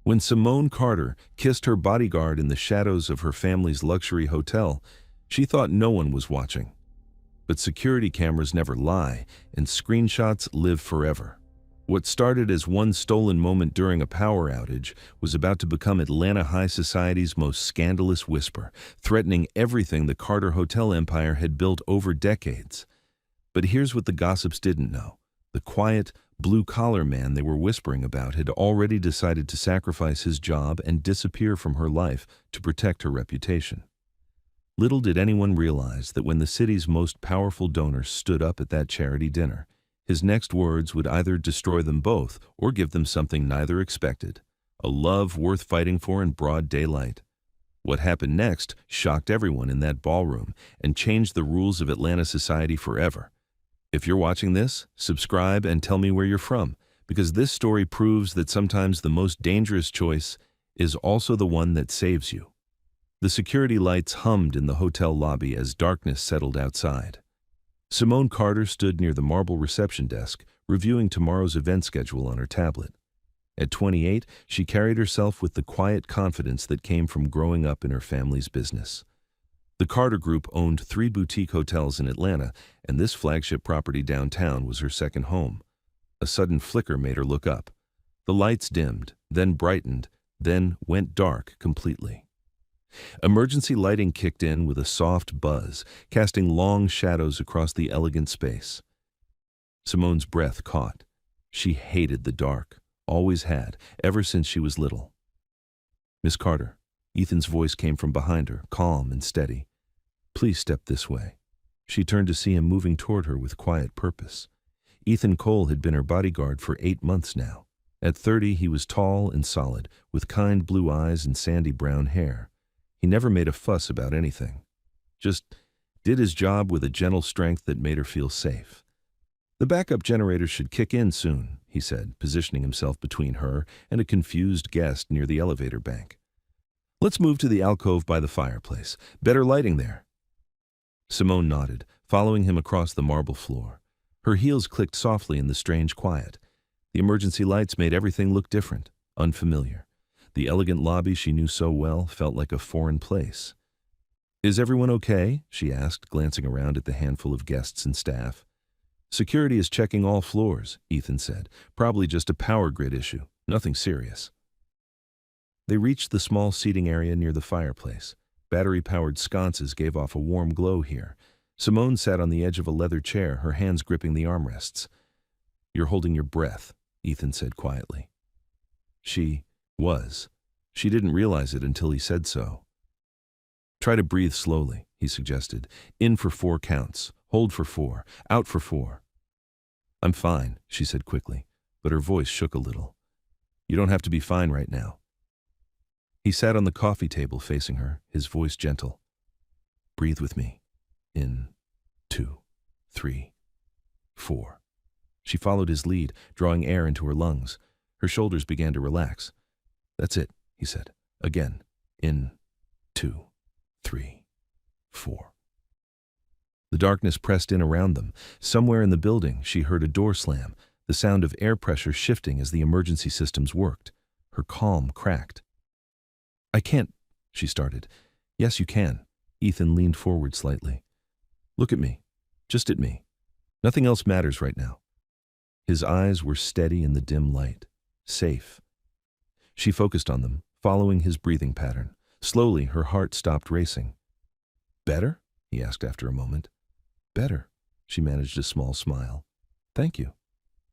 When Simone Carter kissed her bodyguard in the shadows of her family's luxury hotel, she thought no one was watching. But security cameras never lie, and screenshots live forever. What started as one stolen moment during a power outage was about to become Atlanta high society's most scandalous whisper, threatening everything the Carter hotel empire had built over decades. But here's what the gossips didn't know. The quiet, blue-collar man they were whispering about had already decided to sacrifice his job and disappear from her life to protect her reputation. Little did anyone realize that when the city's most powerful donor stood up at that charity dinner, his next words would either destroy them both or give them something neither expected, a love worth fighting for in broad daylight. What happened next shocked everyone in that ballroom and changed the rules of Atlanta society forever. If you're watching this, subscribe and tell me where you're from, because this story proves that sometimes the most dangerous choice is also the one that saves you. The security lights hummed in the hotel lobby as darkness settled outside. Simone Carter stood near the marble reception desk, reviewing tomorrow's event schedule on her tablet. At 28, she carried herself with the quiet confidence that came from growing up in her family's business. The Carter Group owned 3 boutique hotels in Atlanta, and this flagship property downtown was her second home. A sudden flicker made her look up. The lights dimmed, then brightened, then went dark completely. Emergency lighting kicked in with a soft buzz, casting long shadows across the elegant space. Simone's breath caught. She hated the dark, always had, ever since she was little. "Miss Carter," Ethan's voice came from behind her, calm and steady. "Please step this way." She turned to see him moving toward her with quiet purpose. Ethan Cole had been her bodyguard for 8 months now. At 30, he was tall and solid, with kind blue eyes and sandy brown hair. He never made a fuss about anything. Just did his job with a gentle strength that made her feel safe. "The backup generators should kick in soon," he said, positioning himself between her and a confused guest near the elevator bank. "Let's move to the alcove by the fireplace. Better lighting there." Simone nodded, following him across the marble floor. Her heels clicked softly in the strange quiet. The emergency lights made everything look different, unfamiliar. The elegant lobby she knew so well felt like a foreign place. "Is everyone okay?" she asked, glancing around at the handful of guests and staff. "Security is checking all floors," Ethan said. "Probably just a power grid issue. Nothing serious." They reached the small seating area near the fireplace. Battery-powered sconces gave off a warm glow here. Simone sat on the edge of a leather chair, her hands gripping the armrests. "You're holding your breath," Ethan said quietly. She was. She didn't realize it until he said so. "Try to breathe slowly," he suggested. "In for 4 counts. Hold for 4. Out for 4. "I'm fine," she said quickly, but her voice shook a little. "You don't have to be fine right now." He sat on the coffee table facing her, his voice gentle. "Breathe with me. In, 2, 3, 4. She followed his lead, drawing air into her lungs. Her shoulders began to relax. "That's it," he said. "Again. In, 2, 3, 4. The darkness pressed in around them. Somewhere in the building, she heard a door slam, the sound of air pressure shifting as the emergency systems worked. Her calm cracked. "I can't," she started. "Yes, you can." Ethan leaned forward slightly. "Look at me. Just at me. Nothing else matters right now." His eyes were steady in the dim light. Safe. She focused on them, following his breathing pattern. Slowly, her heart stopped racing. "Better?" he asked after a moment. "Better." She managed a small smile. "Thank you.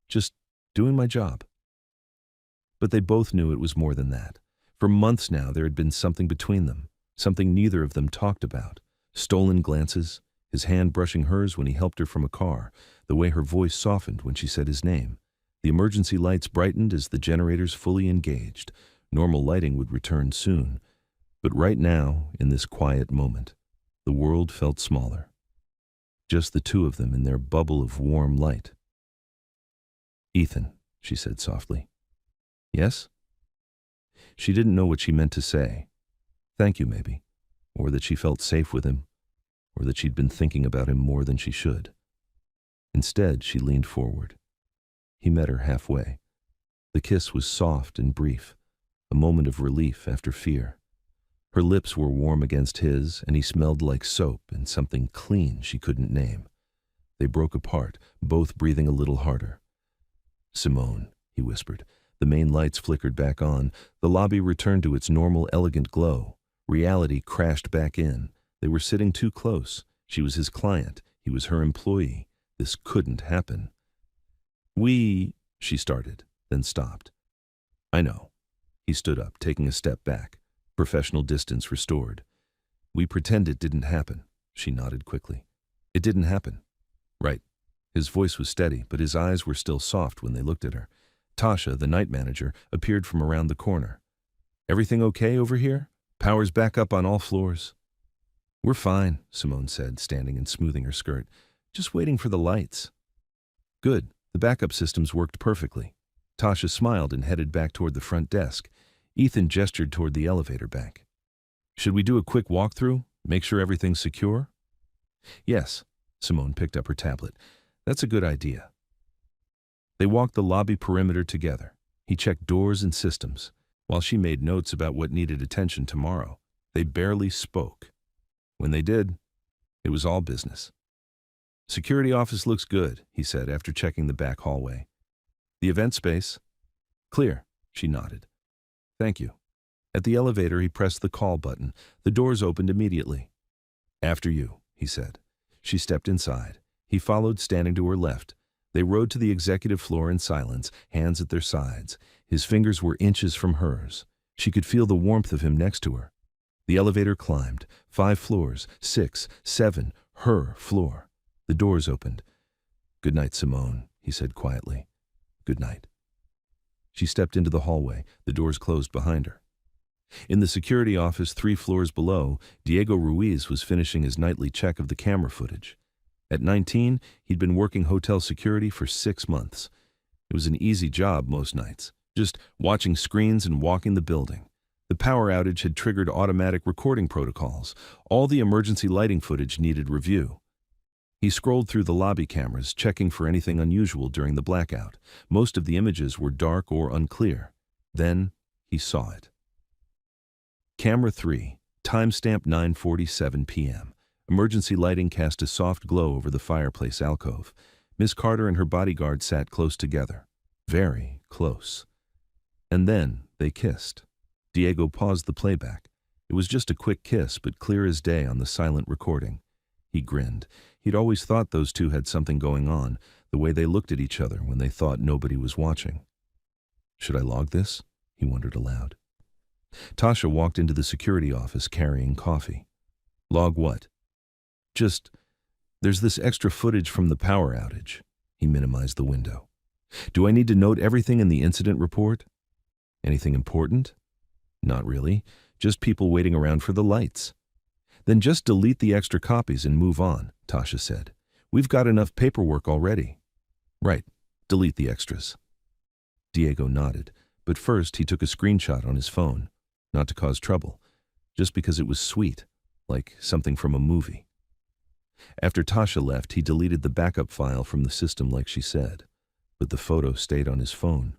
Just doing my job." But they both knew it was more than that. For months now, there had been something between them, something neither of them talked about. Stolen glances, his hand brushing hers when he helped her from a car, the way her voice softened when she said his name. The emergency lights brightened as the generators fully engaged. Normal lighting would return soon. But right now, in this quiet moment, the world felt smaller. Just the two of them in their bubble of warm light. "Ethan," she said softly. "Yes?" She didn't know what she meant to say. Thank you, maybe. Or that she felt safe with him. Or that she'd been thinking about him more than she should. Instead, she leaned forward. He met her halfway. The kiss was soft and brief, a moment of relief after fear. Her lips were warm against his, and he smelled like soap and something clean she couldn't name. They broke apart, both breathing a little harder. "Simone," he whispered. The main lights flickered back on. The lobby returned to its normal, elegant glow. Reality crashed back in. They were sitting too close. She was his client. He was her employee. This couldn't happen. She started, then stopped. "I know." He stood up, taking a step back. Professional distance restored. "We pretend it didn't happen." She nodded quickly. "It didn't happen." "Right." His voice was steady, but his eyes were still soft when they looked at her. Tasha, the night manager, appeared from around the corner. "Everything okay over here? Power's back up on all floors." "We're fine," Simone said, standing and smoothing her skirt. "Just waiting for the lights." "Good. The backup systems worked perfectly." Tasha smiled and headed back toward the front desk. Ethan gestured toward the elevator bank. "Should we do a quick walkthrough? Make sure everything's secure?" "Yes." Simone picked up her tablet. "That's a good idea." They walked the lobby perimeter together. He checked doors and systems, while she made notes about what needed attention tomorrow. They barely spoke. When they did, it was all business. "Security office looks good," he said after checking the back hallway. "The event space?" "Clear," she nodded. "Thank you." At the elevator, he pressed the call button. The doors opened immediately. "After you," he said. She stepped inside. He followed, standing to her left. They rode to the executive floor in silence, hands at their sides. His fingers were inches from hers. She could feel the warmth of him next to her. The elevator climbed. 5 floors, 6, 7, her floor. The doors opened. "Good night, Simone," he said quietly. "Good night." She stepped into the hallway. The doors closed behind her. In the security office 3 floors below, Diego Ruiz was finishing his nightly check of the camera footage. At 19, he'd been working hotel security for 6 months. It was an easy job most nights, just watching screens and walking the building. The power outage had triggered automatic recording protocols. All the emergency lighting footage needed review. He scrolled through the lobby cameras, checking for anything unusual during the blackout. Most of the images were dark or unclear. Then he saw it. Camera 3, timestamp 9:47 p.m. Emergency lighting cast a soft glow over the fireplace alcove. Miss Carter and her bodyguard sat close together. Very close. And then they kissed. Diego paused the playback. It was just a quick kiss, but clear as day on the silent recording. He grinned. He'd always thought those two had something going on, the way they looked at each other when they thought nobody was watching. "Should I log this?" he wondered aloud. Tasha walked into the security office carrying coffee. "Log what?" There's this extra footage from the power outage." He minimized the window. "Do I need to note everything in the incident report?" "Anything important?" "Not really. Just people waiting around for the lights." "Then just delete the extra copies and move on," Tasha said. "We've got enough paperwork already." "Right. Delete the extras." Diego nodded, but first he took a screenshot on his phone, not to cause trouble, just because it was sweet, like something from a movie. After Tasha left, he deleted the backup file from the system like she said, but the photo stayed on his phone.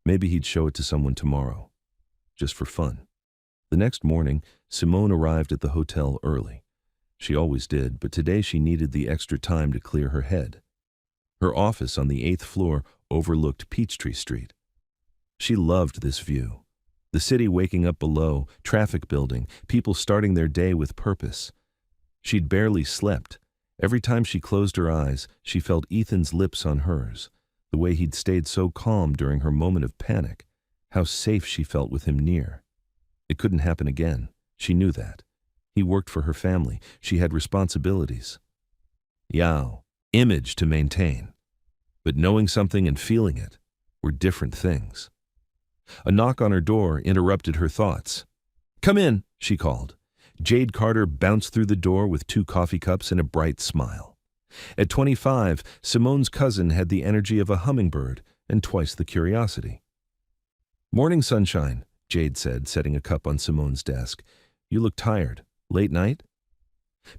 Maybe he'd show it to someone tomorrow, just for fun. The next morning, Simone arrived at the hotel early. She always did, but today she needed the extra time to clear her head. Her office on the 8th floor overlooked Peachtree Street. She loved this view. The city waking up below, traffic building, people starting their day with purpose. She'd barely slept. Every time she closed her eyes, she felt Ethan's lips on hers, the way he'd stayed so calm during her moment of panic, how safe she felt with him near. It couldn't happen again. She knew that. He worked for her family. She had responsibilities. Image to maintain. But knowing something and feeling it were different things. A knock on her door interrupted her thoughts. "Come in," she called. Jade Carter bounced through the door with 2 coffee cups and a bright smile. At 25, Simone's cousin had the energy of a hummingbird and twice the curiosity. "Morning, sunshine," Jade said, setting a cup on Simone's desk. "You look tired. Late night?"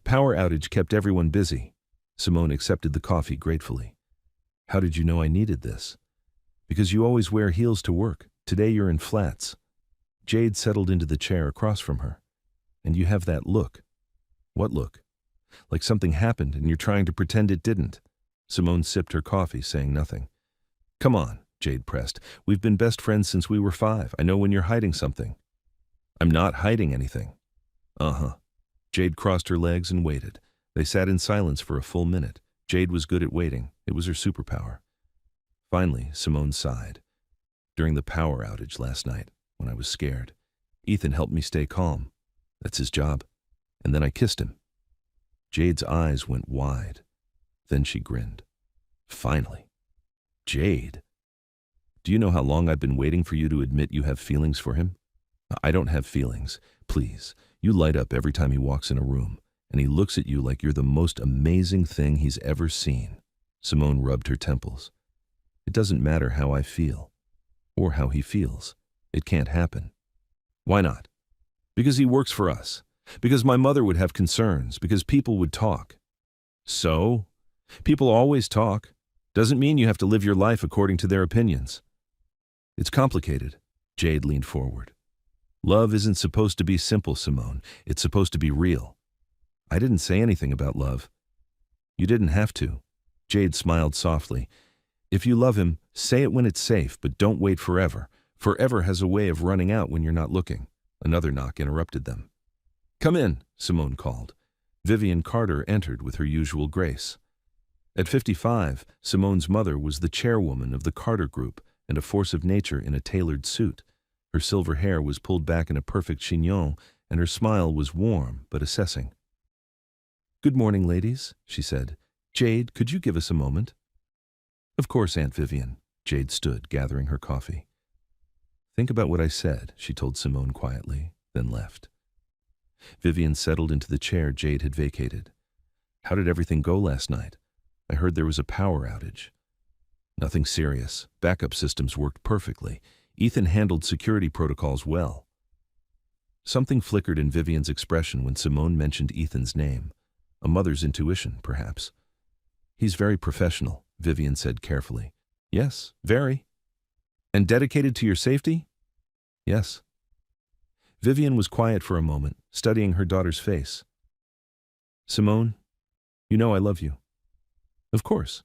"Power outage kept everyone busy." Simone accepted the coffee gratefully. "How did you know I needed this?" "Because you always wear heels to work. Today you're in flats." Jade settled into the chair across from her. And you have that look. What look? Like something happened and you're trying to pretend it didn't. Simone sipped her coffee, saying nothing. Come on, Jade pressed. We've been best friends since we were 5. I know when you're hiding something. I'm not hiding anything. Uh-huh. Jade crossed her legs and waited. They sat in silence for a full minute. Jade was good at waiting. It was her superpower. Finally, Simone sighed. During the power outage last night, when I was scared, Ethan helped me stay calm. That's his job. And then I kissed him. Jade's eyes went wide. Then she grinned. Finally. Jade. Do you know how long I've been waiting for you to admit you have feelings for him? I don't have feelings. Please. You light up every time he walks in a room, and he looks at you like you're the most amazing thing he's ever seen. Simone rubbed her temples. It doesn't matter how I feel, or how he feels. It can't happen. Why not? Because he works for us. Because my mother would have concerns. Because people would talk. So? People always talk. Doesn't mean you have to live your life according to their opinions. It's complicated. Jade leaned forward. Love isn't supposed to be simple, Simone. It's supposed to be real. I didn't say anything about love. You didn't have to. Jade smiled softly. If you love him, say it when it's safe, but don't wait forever. Forever has a way of running out when you're not looking. Another knock interrupted them. Come in, Simone called. Vivian Carter entered with her usual grace. At 55, Simone's mother was the chairwoman of the Carter Group and a force of nature in a tailored suit. Her silver hair was pulled back in a perfect chignon, and her smile was warm but assessing. Good morning, ladies, she said. Jade, could you give us a moment? Of course, Aunt Vivian. Jade stood, gathering her coffee. Think about what I said, she told Simone quietly, then left. Vivian settled into the chair Jade had vacated. How did everything go last night? I heard there was a power outage. Nothing serious. Backup systems worked perfectly. Ethan handled security protocols well. Something flickered in Vivian's expression when Simone mentioned Ethan's name. A mother's intuition, perhaps. He's very professional, Vivian said carefully. Yes, very. And dedicated to your safety? Yes. Vivian was quiet for a moment, studying her daughter's face. Simone, you know I love you. Of course.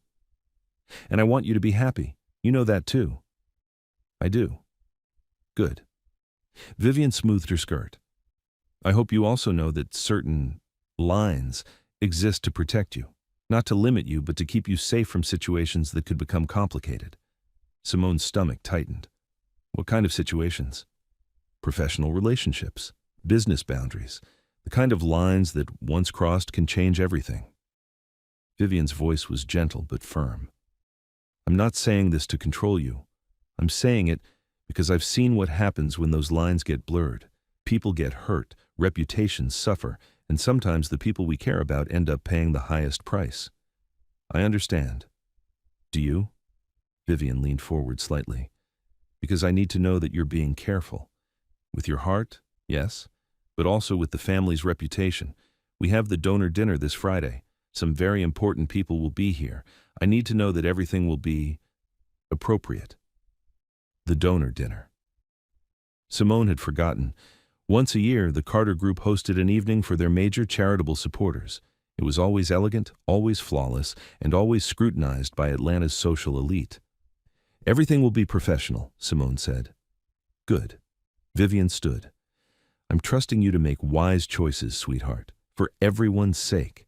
And I want you to be happy. You know that too. I do. Good. Vivian smoothed her skirt. I hope you also know that certain lines exist to protect you. Not to limit you, but to keep you safe from situations that could become complicated. Simone's stomach tightened. What kind of situations? Professional relationships, business boundaries, the kind of lines that, once crossed, can change everything. Vivian's voice was gentle but firm. I'm not saying this to control you. I'm saying it because I've seen what happens when those lines get blurred. People get hurt, reputations suffer, and sometimes the people we care about end up paying the highest price. I understand. Do you? Vivian leaned forward slightly. Because I need to know that you're being careful. With your heart, yes, but also with the family's reputation. We have the donor dinner this Friday. Some very important people will be here. I need to know that everything will be appropriate. The donor dinner. Simone had forgotten. Once a year, the Carter Group hosted an evening for their major charitable supporters. It was always elegant, always flawless, and always scrutinized by Atlanta's social elite. Everything will be professional, Simone said. Good. Vivian stood. I'm trusting you to make wise choices, sweetheart, for everyone's sake.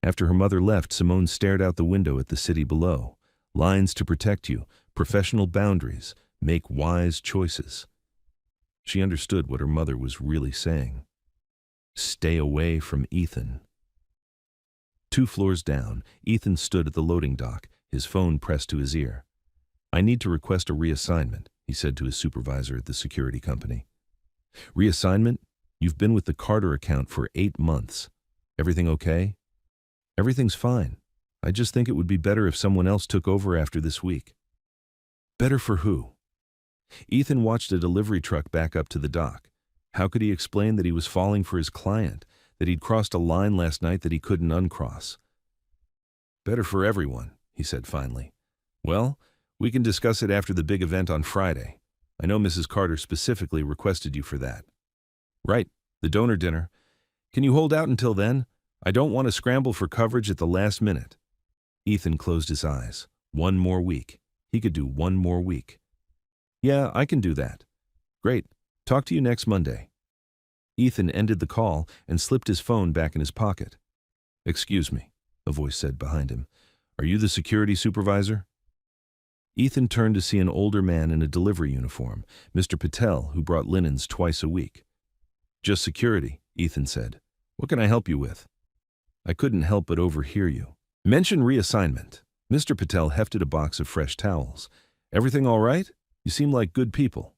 After her mother left, Simone stared out the window at the city below. Lines to protect you, professional boundaries, make wise choices. She understood what her mother was really saying. Stay away from Ethan. 2 floors down, Ethan stood at the loading dock, his phone pressed to his ear. I need to request a reassignment, he said to his supervisor at the security company. Reassignment? You've been with the Carter account for 8 months. Everything okay? Everything's fine. I just think it would be better if someone else took over after this week. Better for who? Ethan watched a delivery truck back up to the dock. How could he explain that he was falling for his client, that he'd crossed a line last night that he couldn't uncross? Better for everyone, he said finally. Well, we can discuss it after the big event on Friday. I know Mrs. Carter specifically requested you for that. Right, the donor dinner. Can you hold out until then? I don't want to scramble for coverage at the last minute. Ethan closed his eyes. One more week. He could do one more week. Yeah, I can do that. Great. Talk to you next Monday. Ethan ended the call and slipped his phone back in his pocket. Excuse me, a voice said behind him. Are you the security supervisor? Ethan turned to see an older man in a delivery uniform, Mr. Patel, who brought linens twice a week. Just security, Ethan said. What can I help you with? I couldn't help but overhear you. Mention reassignment. Mr. Patel hefted a box of fresh towels. Everything all right? You seem like good people.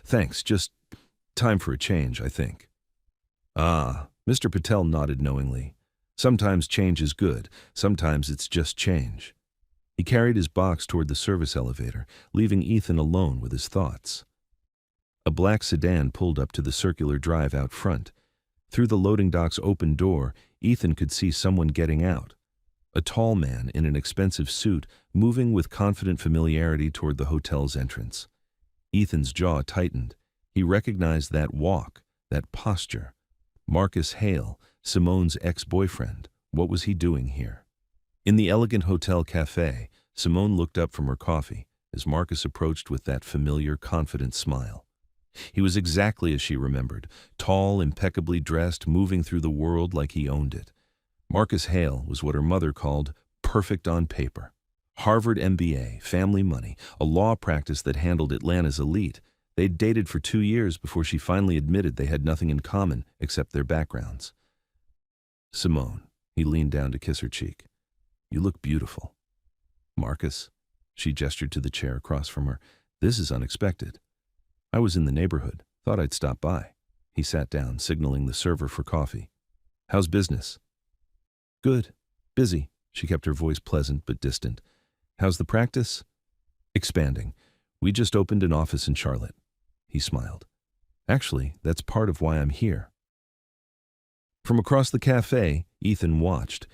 Thanks, just time for a change, I think. Ah, Mr. Patel nodded knowingly. Sometimes change is good, sometimes it's just change. He carried his box toward the service elevator, leaving Ethan alone with his thoughts. A black sedan pulled up to the circular drive out front. Through the loading dock's open door, Ethan could see someone getting out. A tall man in an expensive suit, moving with confident familiarity toward the hotel's entrance. Ethan's jaw tightened. He recognized that walk, that posture. Marcus Hale, Simone's ex-boyfriend. What was he doing here? In the elegant hotel cafe, Simone looked up from her coffee as Marcus approached with that familiar, confident smile. He was exactly as she remembered, tall, impeccably dressed, moving through the world like he owned it. Marcus Hale was what her mother called perfect on paper. Harvard MBA, family money, a law practice that handled Atlanta's elite. They'd dated for 2 years before she finally admitted they had nothing in common except their backgrounds. Simone, he leaned down to kiss her cheek. You look beautiful. Marcus, she gestured to the chair across from her. This is unexpected. I was in the neighborhood, thought I'd stop by. He sat down, signaling the server for coffee. How's business? Good. Busy. She kept her voice pleasant but distant. How's the practice? Expanding. We just opened an office in Charlotte. He smiled. Actually, that's part of why I'm here. From across the cafe, Ethan watched.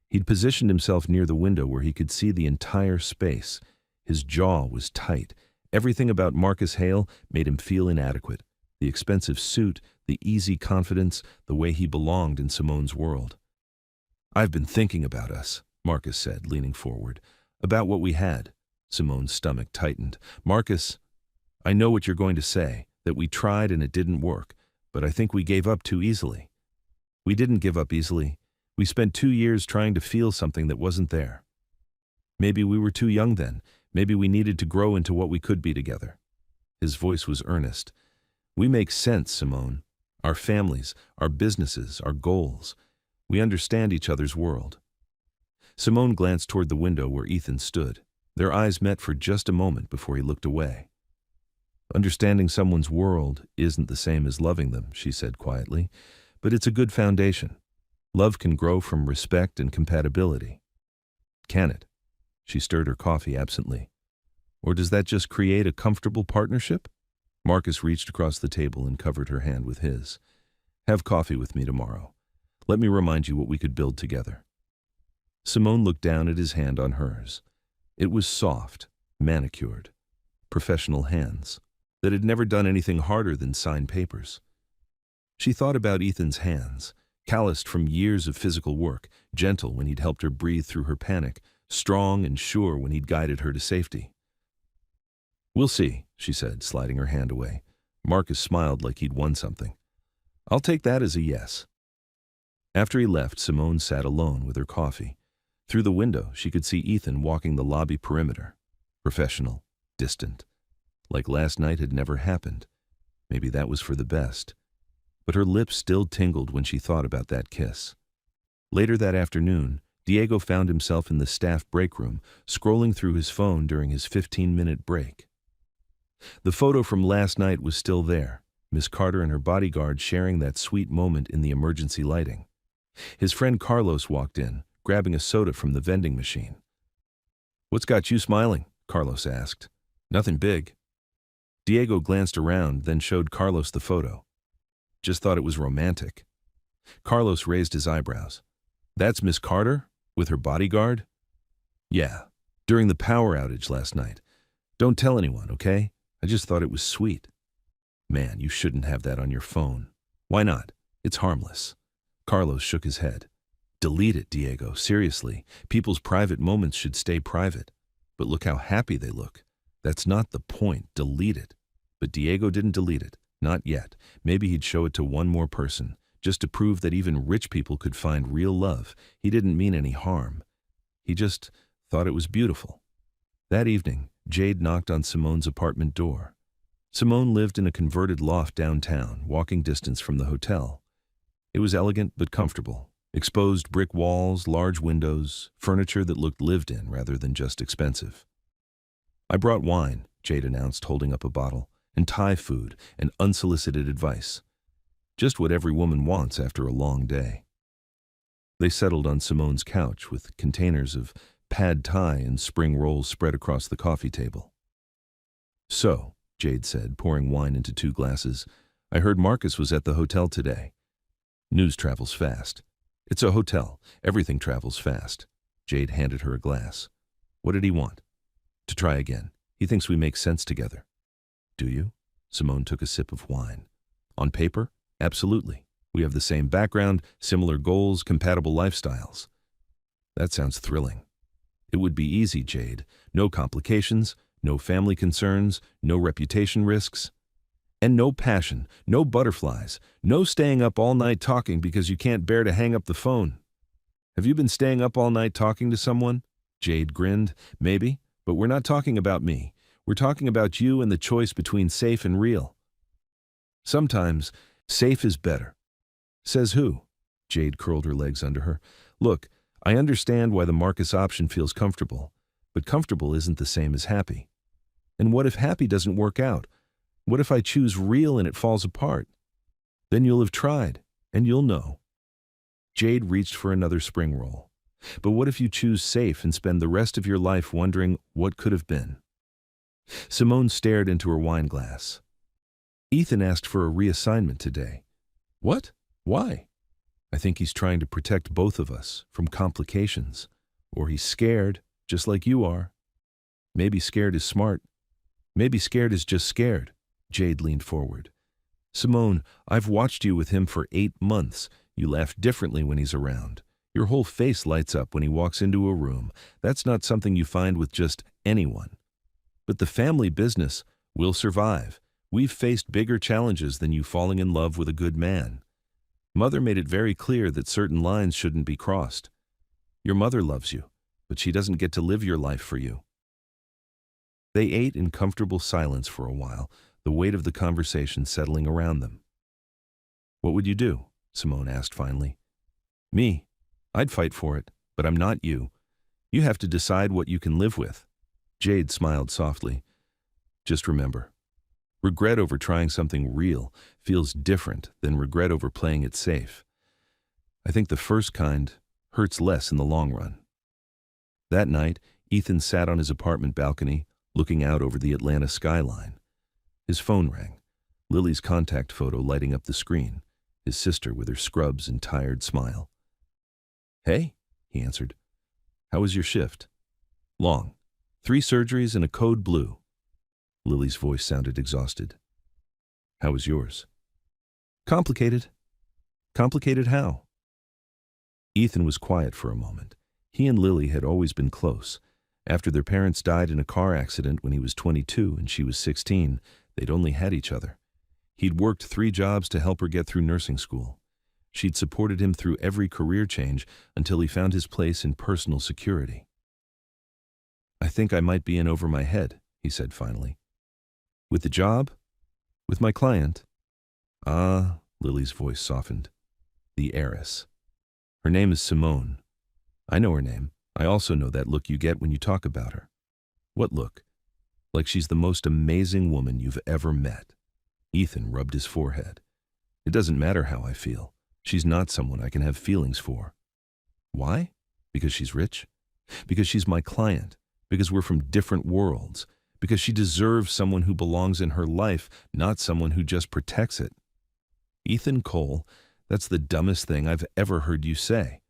He'd positioned himself near the window where he could see the entire space. His jaw was tight. Everything about Marcus Hale made him feel inadequate. The expensive suit, the easy confidence, the way he belonged in Simone's world. I've been thinking about us, Marcus said, leaning forward. About what we had. Simone's stomach tightened. Marcus, I know what you're going to say, that we tried and it didn't work, but I think we gave up too easily. We didn't give up easily. We spent 2 years trying to feel something that wasn't there. Maybe we were too young then. Maybe we needed to grow into what we could be together. His voice was earnest. We make sense, Simone. Our families, our businesses, our goals. We understand each other's world. Simone glanced toward the window where Ethan stood. Their eyes met for just a moment before he looked away. Understanding someone's world isn't the same as loving them, she said quietly, but it's a good foundation. Love can grow from respect and compatibility. Can it? She stirred her coffee absently. Or does that just create a comfortable partnership? Marcus reached across the table and covered her hand with his. Have coffee with me tomorrow. Let me remind you what we could build together. Simone looked down at his hand on hers. It was soft, manicured, professional hands that had never done anything harder than sign papers. She thought about Ethan's hands, calloused from years of physical work, gentle when he'd helped her breathe through her panic, strong and sure when he'd guided her to safety. We'll see, she said, sliding her hand away. Marcus smiled like he'd won something. I'll take that as a yes. After he left, Simone sat alone with her coffee. Through the window, she could see Ethan walking the lobby perimeter. Professional, distant. Like last night had never happened. Maybe that was for the best. But her lips still tingled when she thought about that kiss. Later that afternoon, Diego found himself in the staff break room, scrolling through his phone during his 15-minute break. The photo from last night was still there, Miss Carter and her bodyguard sharing that sweet moment in the emergency lighting. His friend Carlos walked in, grabbing a soda from the vending machine. What's got you smiling? Carlos asked. Nothing big. Diego glanced around, then showed Carlos the photo. Just thought it was romantic. Carlos raised his eyebrows. That's Miss Carter? With her bodyguard? Yeah, during the power outage last night. Don't tell anyone, okay? I just thought it was sweet. Man, you shouldn't have that on your phone. Why not? It's harmless. Carlos shook his head. Delete it, Diego. Seriously, people's private moments should stay private. But look how happy they look. That's not the point. Delete it. But Diego didn't delete it. Not yet. Maybe he'd show it to one more person, just to prove that even rich people could find real love. He didn't mean any harm. He just thought it was beautiful. That evening, Jade knocked on Simone's apartment door. Simone lived in a converted loft downtown, walking distance from the hotel. It was elegant but comfortable. Exposed brick walls, large windows, furniture that looked lived in rather than just expensive. I brought wine, Jade announced, holding up a bottle, and Thai food and unsolicited advice. Just what every woman wants after a long day. They settled on Simone's couch with containers of pad thai and spring rolls spread across the coffee table. So, Jade said, pouring wine into 2 glasses, I heard Marcus was at the hotel today. News travels fast. It's a hotel. Everything travels fast. Jade handed her a glass. What did he want? To try again. He thinks we make sense together. Do you? Simone took a sip of wine. On paper? Absolutely. We have the same background, similar goals, compatible lifestyles. That sounds thrilling. It would be easy, Jade. No complications, no family concerns, no reputation risks. And no passion, no butterflies, no staying up all night talking because you can't bear to hang up the phone. Have you been staying up all night talking to someone? Jade grinned. Maybe, but we're not talking about me. We're talking about you and the choice between safe and real. Sometimes, safe is better. Says who? Jade curled her legs under her. Look, I understand why the Marcus option feels comfortable, but comfortable isn't the same as happy. And what if happy doesn't work out? What if I choose real and it falls apart? Then you'll have tried, and you'll know. Jade reached for another spring roll. But what if you choose safe and spend the rest of your life wondering what could have been? Simone stared into her wine glass. Ethan asked for a reassignment today. What? Why? I think he's trying to protect both of us from complications. Or he's scared, just like you are. Maybe scared is smart. Maybe scared is just scared. Jade leaned forward. Simone, I've watched you with him for 8 months. You laugh differently when he's around. Your whole face lights up when he walks into a room. That's not something you find with just anyone. But the family business will survive. We've faced bigger challenges than you falling in love with a good man. Mother made it very clear that certain lines shouldn't be crossed. Your mother loves you, but she doesn't get to live your life for you. They ate in comfortable silence for a while, the weight of the conversation settling around them. What would you do? Simone asked finally. Me? I'd fight for it, but I'm not you. You have to decide what you can live with. Jade smiled softly. Just remember, regret over trying something real feels different than regret over playing it safe. I think the first kind hurts less in the long run. That night, Ethan sat on his apartment balcony, looking out over the Atlanta skyline. His phone rang, Lily's contact photo lighting up the screen, his sister with her scrubs and tired smile. Hey, he answered. How was your shift? Long. 3 surgeries and a code blue. Lily's voice sounded exhausted. How was yours? Complicated. Complicated how? Ethan was quiet for a moment. He and Lily had always been close. After their parents died in a car accident when he was 22 and she was 16, they'd only had each other. He'd worked 3 jobs to help her get through nursing school. She'd supported him through every career change until he found his place in personal security. I think I might be in over my head, he said finally. With the job? With my client? Ah, Lily's voice softened. The heiress. Her name is Simone. I know her name. I also know that look you get when you talk about her. What look? Like she's the most amazing woman you've ever met. Ethan rubbed his forehead. It doesn't matter how I feel. She's not someone I can have feelings for. Why? Because she's rich? Because she's my client? Because we're from different worlds? Because she deserves someone who belongs in her life, not someone who just protects it? Ethan Cole, that's the dumbest thing I've ever heard you say.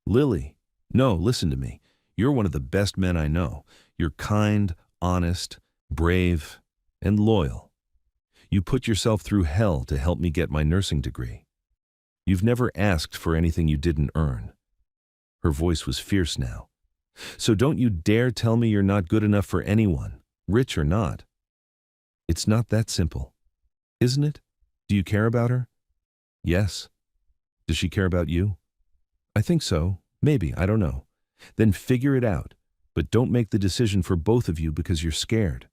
Lily, no, listen to me. You're one of the best men I know. You're kind, honest, brave. and loyal. You put yourself through hell to help me get my nursing degree. You've never asked for anything you didn't earn." Her voice was fierce now. "So don't you dare tell me you're not good enough for anyone, rich or not. It's not that simple, isn't it? Do you care about her?" "Yes." "Does she care about you?" "I think so. Maybe, I don't know." "Then figure it out, but don't make the decision for both of you because you're scared."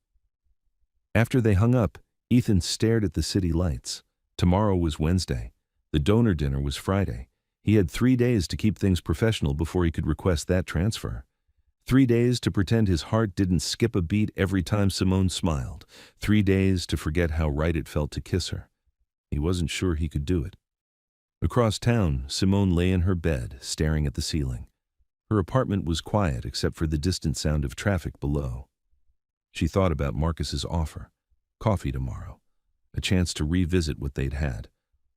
After they hung up, Ethan stared at the city lights. Tomorrow was Wednesday. The donor dinner was Friday. He had 3 days to keep things professional before he could request that transfer. 3 days to pretend his heart didn't skip a beat every time Simone smiled. 3 days to forget how right it felt to kiss her. He wasn't sure he could do it. Across town, Simone lay in her bed, staring at the ceiling. Her apartment was quiet except for the distant sound of traffic below. She thought about Marcus's offer. Coffee tomorrow. A chance to revisit what they'd had,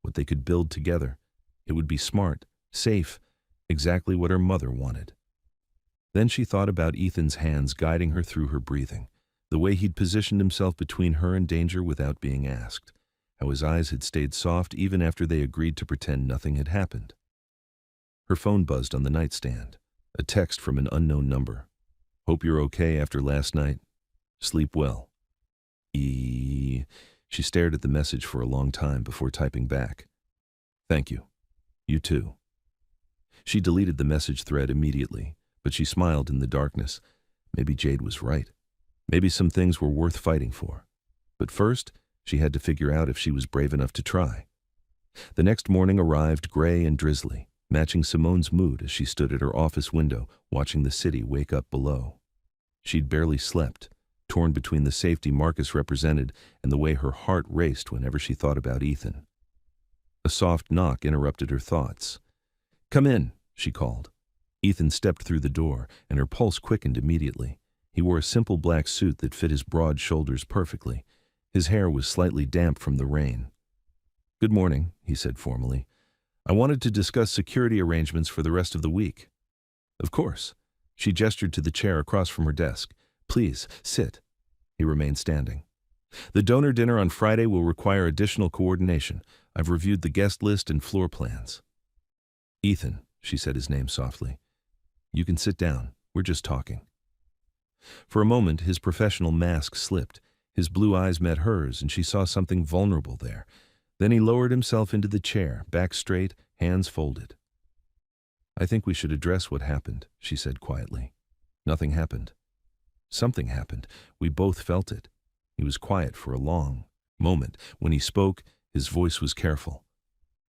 what they could build together. It would be smart, safe, exactly what her mother wanted. Then she thought about Ethan's hands guiding her through her breathing, the way he'd positioned himself between her and danger without being asked, how his eyes had stayed soft even after they agreed to pretend nothing had happened. Her phone buzzed on the nightstand, a text from an unknown number. "Hope you're okay after last night. Sleep well. She stared at the message for a long time before typing back. "Thank you. You too." She deleted the message thread immediately, but she smiled in the darkness. Maybe Jade was right. Maybe some things were worth fighting for. But first, she had to figure out if she was brave enough to try. The next morning arrived gray and drizzly, matching Simone's mood as she stood at her office window, watching the city wake up below. She'd barely slept, torn between the safety Marcus represented and the way her heart raced whenever she thought about Ethan. A soft knock interrupted her thoughts. "Come in," she called. Ethan stepped through the door, and her pulse quickened immediately. He wore a simple black suit that fit his broad shoulders perfectly. His hair was slightly damp from the rain. "Good morning," he said formally. "I wanted to discuss security arrangements for the rest of the week." "Of course." She gestured to the chair across from her desk. "Please, sit." He remained standing. "The donor dinner on Friday will require additional coordination. I've reviewed the guest list and floor plans." "Ethan," she said his name softly. "You can sit down. We're just talking." For a moment, his professional mask slipped. His blue eyes met hers, and she saw something vulnerable there. Then he lowered himself into the chair, back straight, hands folded. "I think we should address what happened," she said quietly. "Nothing happened. Something happened. We both felt it." He was quiet for a long moment. When he spoke, his voice was careful.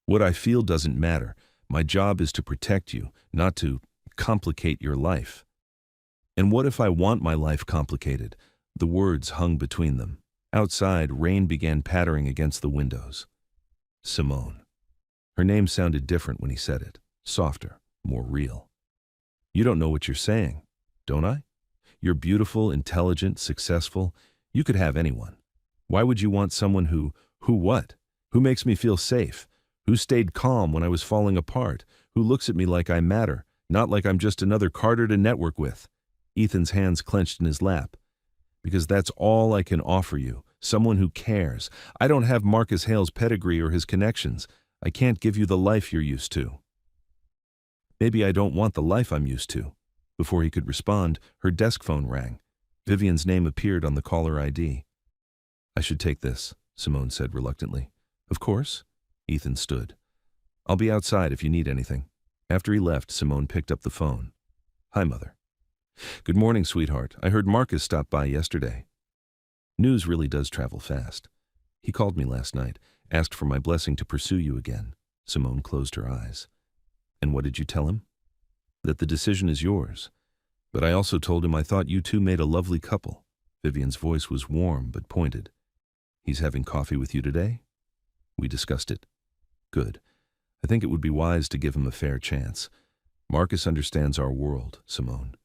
"What I feel doesn't matter. My job is to protect you, not to complicate your life." "And what if I want my life complicated?" The words hung between them. Outside, rain began pattering against the windows. Simone. Her name sounded different when he said it, softer, more real. "You don't know what you're saying, don't I? You're beautiful, intelligent, successful. You could have anyone. Why would you want someone who what? Who makes me feel safe? Who stayed calm when I was falling apart? Who looks at me like I matter, not like I'm just another Carter to network with?" Ethan's hands clenched in his lap. "Because that's all I can offer you, someone who cares. I don't have Marcus Hale's pedigree or his connections. I can't give you the life you're used to." "Maybe I don't want the life I'm used to." Before he could respond, her desk phone rang. Vivian's name appeared on the caller ID. "I should take this," Simone said reluctantly. "Of course." Ethan stood. "I'll be outside if you need anything." After he left, Simone picked up the phone. "Hi, Mother." "Good morning, sweetheart. I heard Marcus stopped by yesterday." News really does travel fast. "He called me last night, asked for my blessing to pursue you again." Simone closed her eyes. "And what did you tell him?" "That the decision is yours. But I also told him I thought you two made a lovely couple." Vivian's voice was warm but pointed. "He's having coffee with you today?" "We discussed it." "Good. I think it would be wise to give him a fair chance. Marcus understands our world, Simone.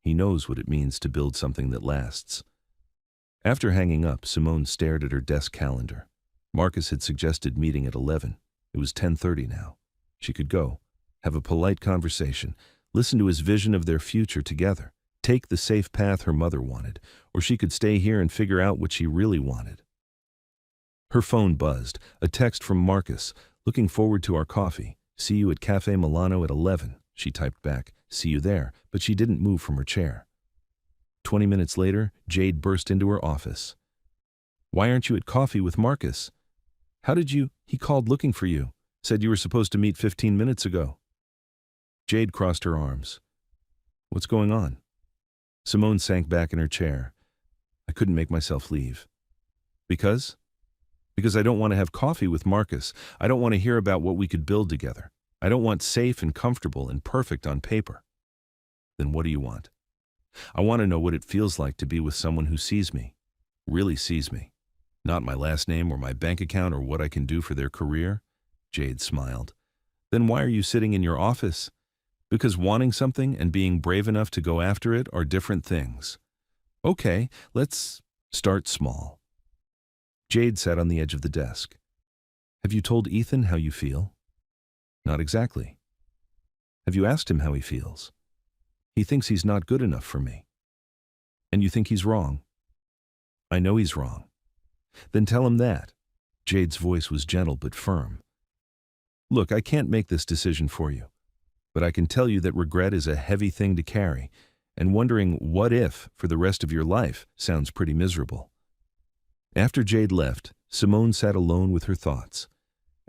He knows what it means to build something that lasts." After hanging up, Simone stared at her desk calendar. Marcus had suggested meeting at 11. It was 10:30 now. She could go, have a polite conversation, listen to his vision of their future together. take the safe path her mother wanted, or she could stay here and figure out what she really wanted. Her phone buzzed, a text from Marcus. "Looking forward to our coffee. See you at Cafe Milano at 11. She typed back, "See you there," but she didn't move from her chair. 20 minutes later, Jade burst into her office. "Why aren't you at coffee with Marcus? How did you? He called looking for you. Said you were supposed to meet 15 minutes ago." Jade crossed her arms. "What's going on?" Simone sank back in her chair. "I couldn't make myself leave." "Because?" "Because I don't want to have coffee with Marcus. I don't want to hear about what we could build together. I don't want safe and comfortable and perfect on paper." "Then what do you want?" "I want to know what it feels like to be with someone who sees me, really sees me. Not my last name or my bank account or what I can do for their career." Jade smiled. "Then why are you sitting in your office?" "Because wanting something and being brave enough to go after it are different things." "Okay, let's start small." Jade sat on the edge of the desk. "Have you told Ethan how you feel?" "Not exactly." "Have you asked him how he feels?" "He thinks he's not good enough for me." "And you think he's wrong?" "I know he's wrong." "Then tell him that." Jade's voice was gentle but firm. "Look, I can't make this decision for you, but I can tell you that regret is a heavy thing to carry, and wondering what if for the rest of your life sounds pretty miserable." After Jade left, Simone sat alone with her thoughts.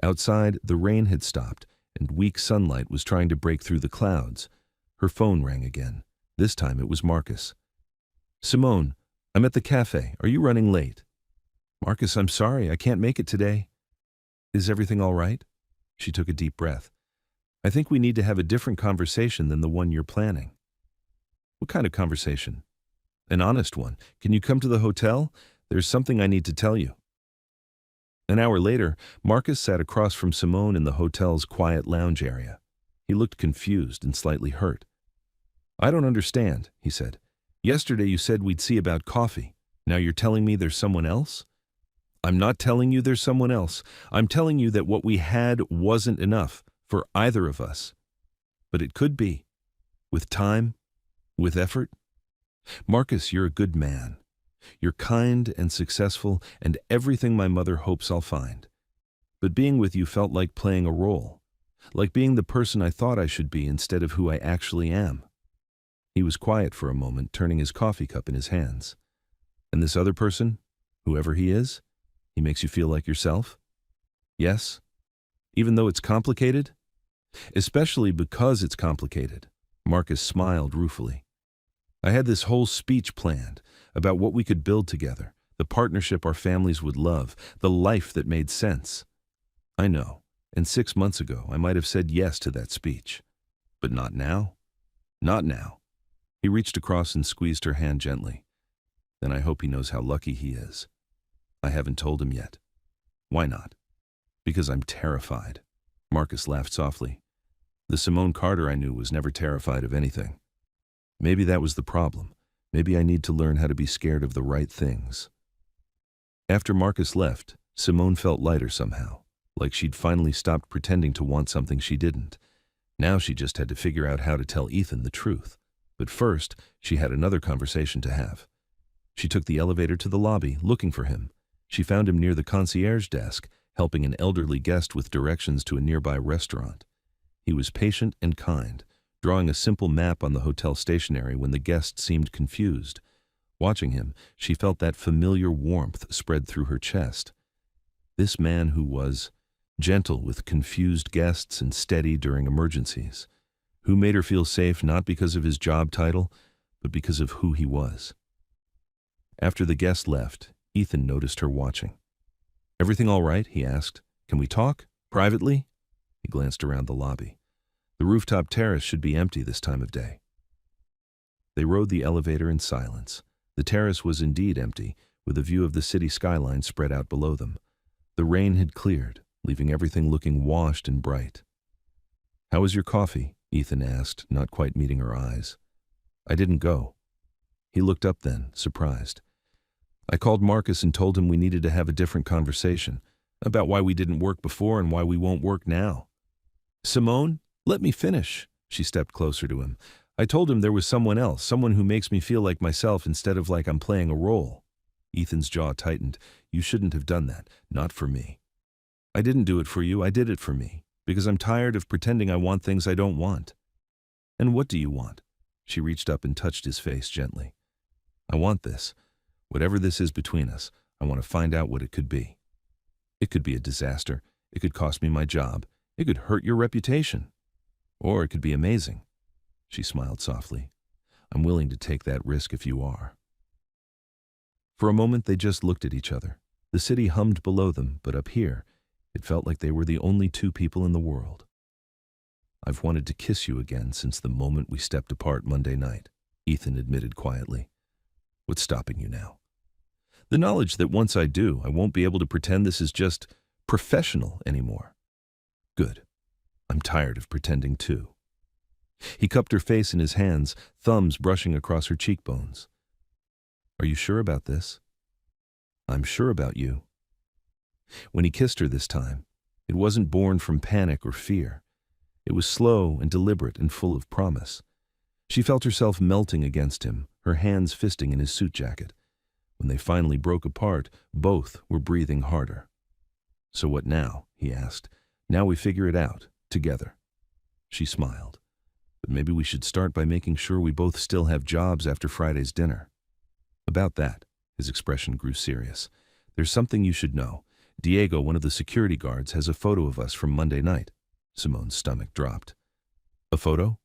Outside, the rain had stopped, and weak sunlight was trying to break through the clouds. Her phone rang again. This time it was Marcus. "Simone, I'm at the cafe. Are you running late?" "Marcus, I'm sorry. I can't make it today." "Is everything all right?" She took a deep breath. "I think we need to have a different conversation than the one you're planning." "What kind of conversation?" "An honest one. Can you come to the hotel? There's something I need to tell you." An hour later, Marcus sat across from Simone in the hotel's quiet lounge area. He looked confused and slightly hurt. "I don't understand," he said. "Yesterday you said we'd see about coffee. Now you're telling me there's someone else?" "I'm not telling you there's someone else. I'm telling you that what we had wasn't enough for either of us. But it could be. With time, with effort. Marcus, you're a good man. You're kind and successful and everything my mother hopes I'll find. But being with you felt like playing a role, like being the person I thought I should be instead of who I actually am." He was quiet for a moment, turning his coffee cup in his hands. "And this other person, whoever he is, he makes you feel like yourself?" "Yes. Even though it's complicated?" "Especially because it's complicated." Marcus smiled ruefully. "I had this whole speech planned about what we could build together, the partnership our families would love, the life that made sense. I know, and 6 months ago I might have said yes to that speech. But not now. Not now." He reached across and squeezed her hand gently. "Then I hope he knows how lucky he is." "I haven't told him yet." "Why not?" "Because I'm terrified." Marcus laughed softly. "The Simone Carter I knew was never terrified of anything. Maybe that was the problem. Maybe I need to learn how to be scared of the right things." After Marcus left, Simone felt lighter somehow, like she'd finally stopped pretending to want something she didn't. Now she just had to figure out how to tell Ethan the truth. But first, she had another conversation to have. She took the elevator to the lobby, looking for him. She found him near the concierge desk, helping an elderly guest with directions to a nearby restaurant. He was patient and kind, drawing a simple map on the hotel stationery when the guest seemed confused. Watching him, she felt that familiar warmth spread through her chest. This man who was gentle with confused guests and steady during emergencies, who made her feel safe not because of his job title, but because of who he was. After the guest left, Ethan noticed her watching. "Everything all right?" he asked. "Can we talk? Privately?" He glanced around the lobby. The rooftop terrace should be empty this time of day. They rode the elevator in silence. The terrace was indeed empty, with a view of the city skyline spread out below them. The rain had cleared, leaving everything looking washed and bright. "How was your coffee?" Ethan asked, not quite meeting her eyes. "I didn't go." He looked up then, surprised. "I called Marcus and told him we needed to have a different conversation, about why we didn't work before and why we won't work now." "Simone, let me finish." She stepped closer to him. I told him there was someone else, someone who makes me feel like myself instead of like I'm playing a role. Ethan's jaw tightened. You shouldn't have done that. Not for me. I didn't do it for you, I did it for me. Because I'm tired of pretending I want things I don't want. And what do you want? She reached up and touched his face gently. I want this. Whatever this is between us, I want to find out what it could be. It could be a disaster. It could cost me my job. It could hurt your reputation. Or it could be amazing. She smiled softly. I'm willing to take that risk if you are. For a moment they just looked at each other. The city hummed below them, but up here, it felt like they were the only two people in the world. I've wanted to kiss you again since the moment we stepped apart Monday night, Ethan admitted quietly. What's stopping you now? The knowledge that once I do, I won't be able to pretend this is just professional anymore. Good. I'm tired of pretending too. He cupped her face in his hands, thumbs brushing across her cheekbones. Are you sure about this? I'm sure about you. When he kissed her this time, it wasn't born from panic or fear. It was slow and deliberate and full of promise. She felt herself melting against him, her hands fisting in his suit jacket. When they finally broke apart, both were breathing harder. So what now? He asked. Now we figure it out, together. She smiled. But maybe we should start by making sure we both still have jobs after Friday's dinner. About that, his expression grew serious. There's something you should know. Diego, one of the security guards, has a photo of us from Monday night. Simone's stomach dropped. A photo?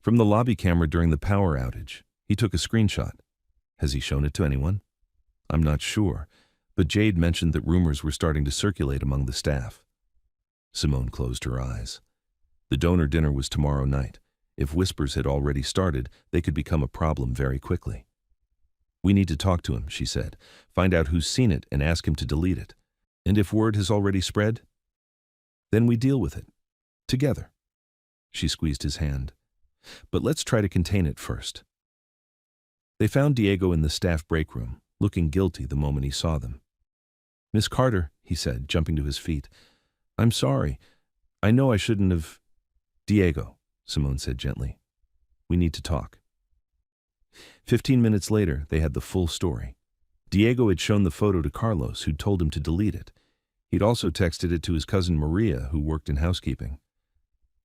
From the lobby camera during the power outage. He took a screenshot. Has he shown it to anyone? I'm not sure, but Jade mentioned that rumors were starting to circulate among the staff. Simone closed her eyes. The donor dinner was tomorrow night. If whispers had already started, they could become a problem very quickly. We need to talk to him, she said. Find out who's seen it and ask him to delete it. And if word has already spread, then we deal with it. Together. She squeezed his hand. But let's try to contain it first. They found Diego in the staff break room, looking guilty the moment he saw them. Miss Carter, he said, jumping to his feet. I'm sorry. I know I shouldn't have... Diego, Simone said gently. We need to talk. 15 minutes later, they had the full story. Diego had shown the photo to Carlos, who'd told him to delete it. He'd also texted it to his cousin Maria, who worked in housekeeping.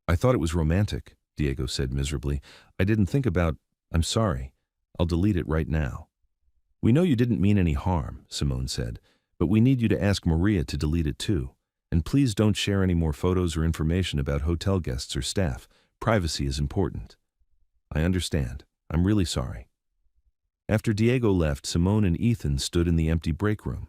I thought it was romantic, Diego said miserably. I didn't think about... I'm sorry. I'll delete it right now. We know you didn't mean any harm, Simone said, but we need you to ask Maria to delete it too. And please don't share any more photos or information about hotel guests or staff. Privacy is important. I understand. I'm really sorry. After Diego left, Simone and Ethan stood in the empty break room.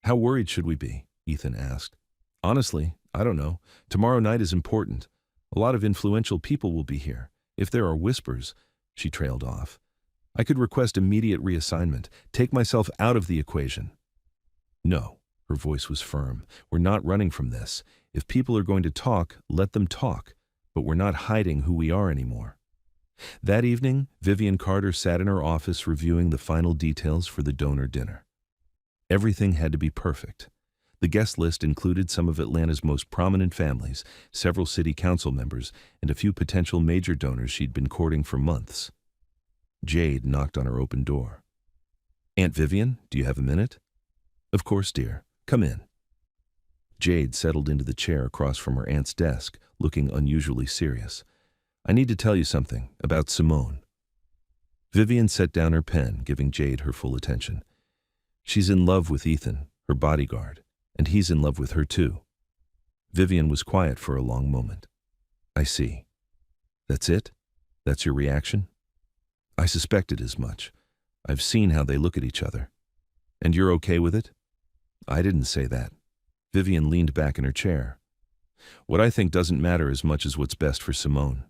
How worried should we be? Ethan asked. Honestly, I don't know. Tomorrow night is important. A lot of influential people will be here. If there are whispers, she trailed off. I could request immediate reassignment, take myself out of the equation. No, her voice was firm. We're not running from this. If people are going to talk, let them talk. But we're not hiding who we are anymore. That evening, Vivian Carter sat in her office reviewing the final details for the donor dinner. Everything had to be perfect. The guest list included some of Atlanta's most prominent families, several city council members, and a few potential major donors she'd been courting for months. Jade knocked on her open door. Aunt Vivian, do you have a minute? Of course, dear. Come in. Jade settled into the chair across from her aunt's desk, looking unusually serious. I need to tell you something about Simone. Vivian set down her pen, giving Jade her full attention. She's in love with Ethan, her bodyguard, and he's in love with her too. Vivian was quiet for a long moment. I see. That's it? That's your reaction? I suspected as much. I've seen how they look at each other. And you're okay with it? I didn't say that. Vivian leaned back in her chair. What I think doesn't matter as much as what's best for Simone.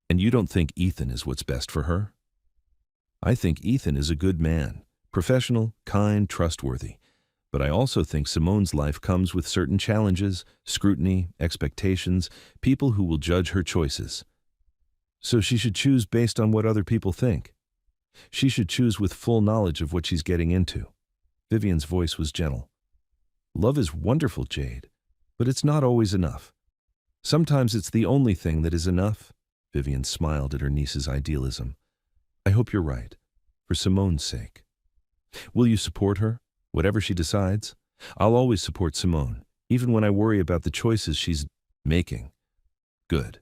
And you don't think Ethan is what's best for her? I think Ethan is a good man, professional, kind, trustworthy. But I also think Simone's life comes with certain challenges, scrutiny, expectations, people who will judge her choices. So she should choose based on what other people think. She should choose with full knowledge of what she's getting into. Vivian's voice was gentle. Love is wonderful, Jade, but it's not always enough. Sometimes it's the only thing that is enough. Vivian smiled at her niece's idealism. I hope you're right, for Simone's sake. Will you support her, whatever she decides? I'll always support Simone, even when I worry about the choices she's making. Good,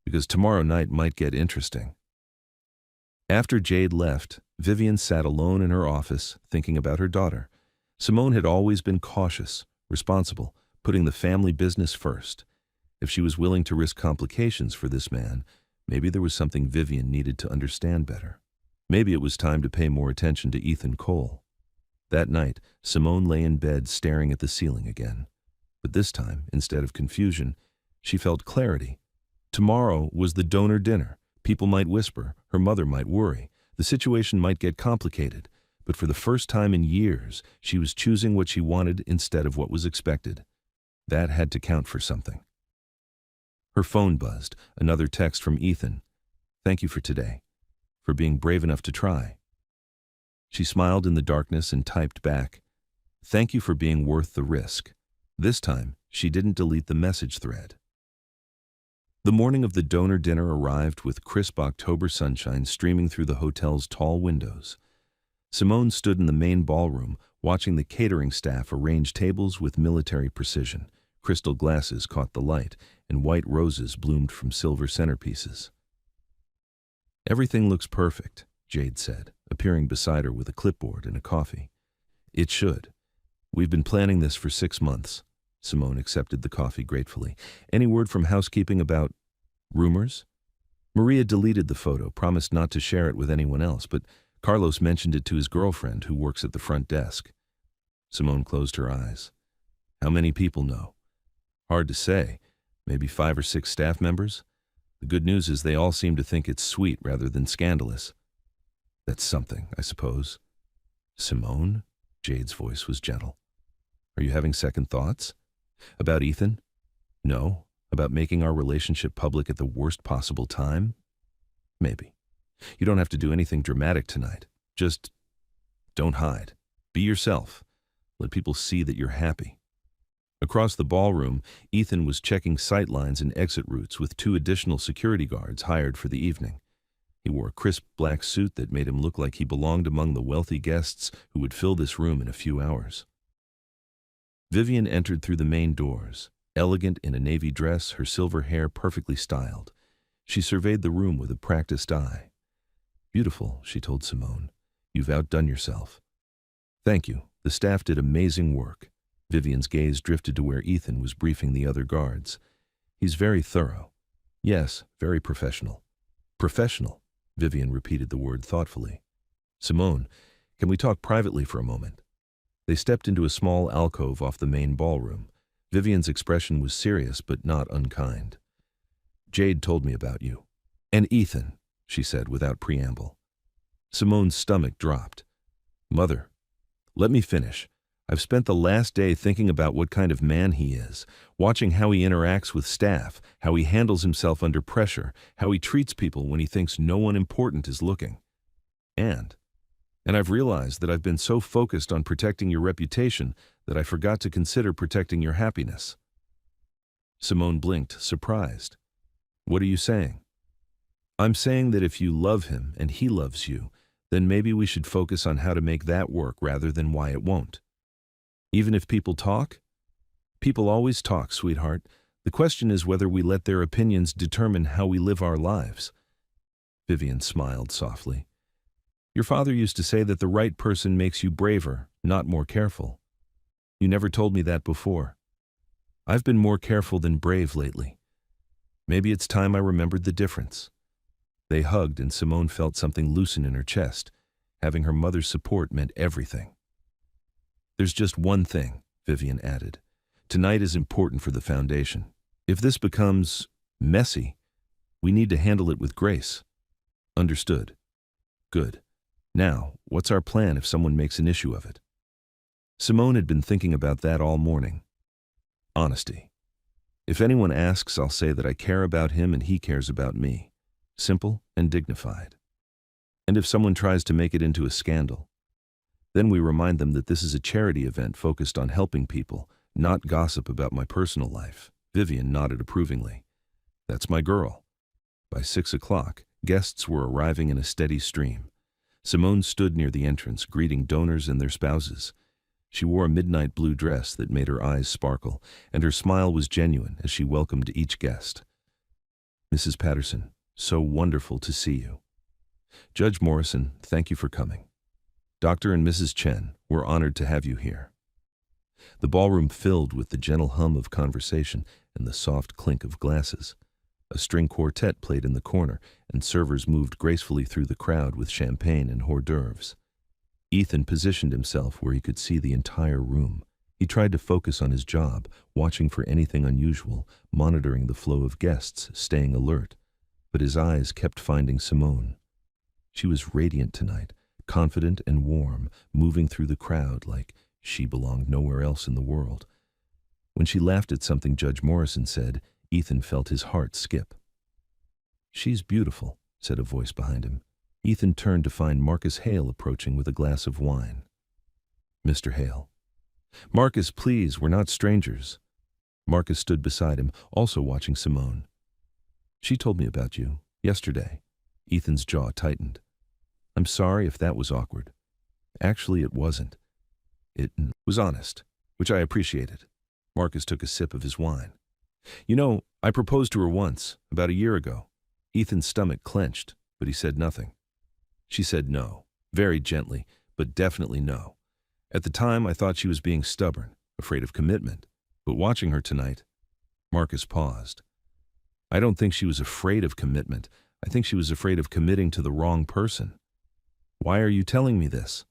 because tomorrow night might get interesting. After Jade left, Vivian sat alone in her office, thinking about her daughter. Simone had always been cautious, responsible, putting the family business first. If she was willing to risk complications for this man, maybe there was something Vivian needed to understand better. Maybe it was time to pay more attention to Ethan Cole. That night, Simone lay in bed staring at the ceiling again. But this time, instead of confusion, she felt clarity. Tomorrow was the donor dinner. People might whisper, her mother might worry, the situation might get complicated, but for the first time in years, she was choosing what she wanted instead of what was expected. That had to count for something. Her phone buzzed, another text from Ethan. Thank you for today, for being brave enough to try. She smiled in the darkness and typed back, thank you for being worth the risk. This time, she didn't delete the message thread. The morning of the donor dinner arrived with crisp October sunshine streaming through the hotel's tall windows. Simone stood in the main ballroom, watching the catering staff arrange tables with military precision. Crystal glasses caught the light, and white roses bloomed from silver centerpieces. Everything looks perfect, Jade said, appearing beside her with a clipboard and a coffee. It should. We've been planning this for 6 months. Simone accepted the coffee gratefully. Any word from housekeeping about rumors? Maria deleted the photo, promised not to share it with anyone else, but Carlos mentioned it to his girlfriend who works at the front desk. Simone closed her eyes. How many people know? Hard to say. Maybe 5 or 6 staff members? The good news is they all seem to think it's sweet rather than scandalous. That's something, I suppose. Simone? Jade's voice was gentle. Are you having second thoughts? About Ethan? No. About making our relationship public at the worst possible time? Maybe. You don't have to do anything dramatic tonight. Just don't hide. Be yourself. Let people see that you're happy. Across the ballroom, Ethan was checking sightlines and exit routes with 2 additional security guards hired for the evening. He wore a crisp black suit that made him look like he belonged among the wealthy guests who would fill this room in a few hours. Vivian entered through the main doors, elegant in a navy dress, her silver hair perfectly styled. She surveyed the room with a practiced eye. Beautiful, she told Simone. You've outdone yourself. Thank you. The staff did amazing work. Vivian's gaze drifted to where Ethan was briefing the other guards. He's very thorough. Yes, very professional. Professional, Vivian repeated the word thoughtfully. Simone, can we talk privately for a moment? They stepped into a small alcove off the main ballroom. Vivian's expression was serious but not unkind. Jade told me about you. And Ethan, she said without preamble. Simone's stomach dropped. Mother, let me finish. I've spent the last day thinking about what kind of man he is, watching how he interacts with staff, how he handles himself under pressure, how he treats people when he thinks no one important is looking. And I've realized that I've been so focused on protecting your reputation that I forgot to consider protecting your happiness. Simone blinked, surprised. What are you saying? I'm saying that if you love him and he loves you, then maybe we should focus on how to make that work rather than why it won't. Even if people talk? People always talk, sweetheart. The question is whether we let their opinions determine how we live our lives. Vivian smiled softly. Your father used to say that the right person makes you braver, not more careful. You never told me that before. I've been more careful than brave lately. Maybe it's time I remembered the difference. They hugged and Simone felt something loosen in her chest. Having her mother's support meant everything. There's just one thing, Vivian added. Tonight is important for the foundation. If this becomes messy, we need to handle it with grace. Understood. Good. Now, what's our plan if someone makes an issue of it? Simone had been thinking about that all morning. Honesty. If anyone asks, I'll say that I care about him and he cares about me. Simple and dignified. And if someone tries to make it into a scandal, then we remind them that this is a charity event focused on helping people, not gossip about my personal life. Vivian nodded approvingly. That's my girl. By 6 o'clock, guests were arriving in a steady stream. Simone stood near the entrance, greeting donors and their spouses. She wore a midnight blue dress that made her eyes sparkle, and her smile was genuine as she welcomed each guest. "Mrs. Patterson, so wonderful to see you. Judge Morrison, thank you for coming. Dr. and Mrs. Chen, we're honored to have you here." The ballroom filled with the gentle hum of conversation and the soft clink of glasses. A string quartet played in the corner, and servers moved gracefully through the crowd with champagne and hors d'oeuvres. Ethan positioned himself where he could see the entire room. He tried to focus on his job, watching for anything unusual, monitoring the flow of guests, staying alert. But his eyes kept finding Simone. She was radiant tonight, confident and warm, moving through the crowd like she belonged nowhere else in the world. When she laughed at something Judge Morrison said, Ethan felt his heart skip. "She's beautiful," said a voice behind him. Ethan turned to find Marcus Hale approaching with a glass of wine. "Mr. Hale." "Marcus, please, we're not strangers." Marcus stood beside him, also watching Simone. "She told me about you, yesterday." Ethan's jaw tightened. "I'm sorry if that was awkward." "Actually, it wasn't. It was honest, which I appreciated." Marcus took a sip of his wine. "You know, I proposed to her once, about a year ago." Ethan's stomach clenched, but he said nothing. "She said no, very gently, but definitely no. At the time, I thought she was being stubborn, afraid of commitment. But watching her tonight..." Marcus paused. "I don't think she was afraid of commitment. I think she was afraid of committing to the wrong person." "Why are you telling me this?"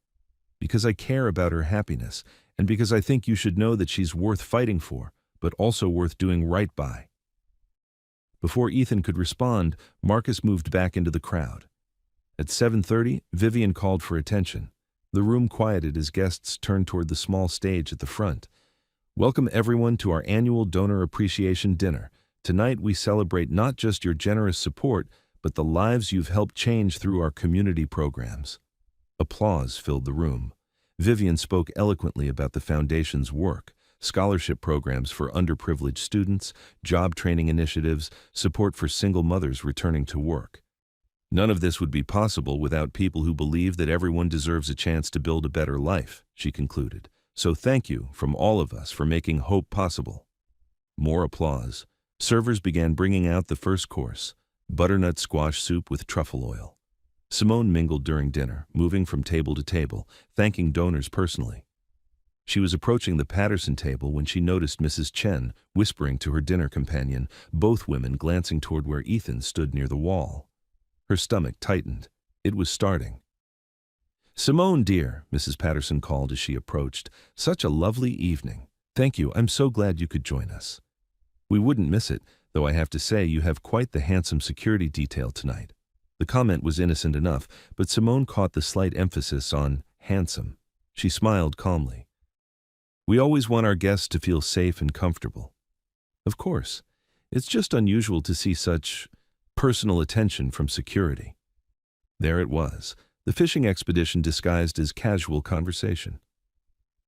"Because I care about her happiness, and because I think you should know that she's worth fighting for, but also worth doing right by." Before Ethan could respond, Marcus moved back into the crowd. At 7:30, Vivian called for attention. The room quieted as guests turned toward the small stage at the front. "Welcome everyone to our annual Donor Appreciation Dinner. Tonight we celebrate not just your generous support, but the lives you've helped change through our community programs." Applause filled the room. Vivian spoke eloquently about the Foundation's work: scholarship programs for underprivileged students, job training initiatives, support for single mothers returning to work. "None of this would be possible without people who believe that everyone deserves a chance to build a better life," she concluded. "So thank you from all of us for making hope possible." More applause. Servers began bringing out the first course: butternut squash soup with truffle oil. Simone mingled during dinner, moving from table to table, thanking donors personally. She was approaching the Patterson table when she noticed Mrs. Chen whispering to her dinner companion, both women glancing toward where Ethan stood near the wall. Her stomach tightened. It was starting. "Simone, dear," Mrs. Patterson called as she approached. "Such a lovely evening." "Thank you. I'm so glad you could join us." "We wouldn't miss it, though I have to say you have quite the handsome security detail tonight." The comment was innocent enough, but Simone caught the slight emphasis on handsome. She smiled calmly. "We always want our guests to feel safe and comfortable." "Of course. It's just unusual to see such personal attention from security." There it was, the fishing expedition disguised as casual conversation.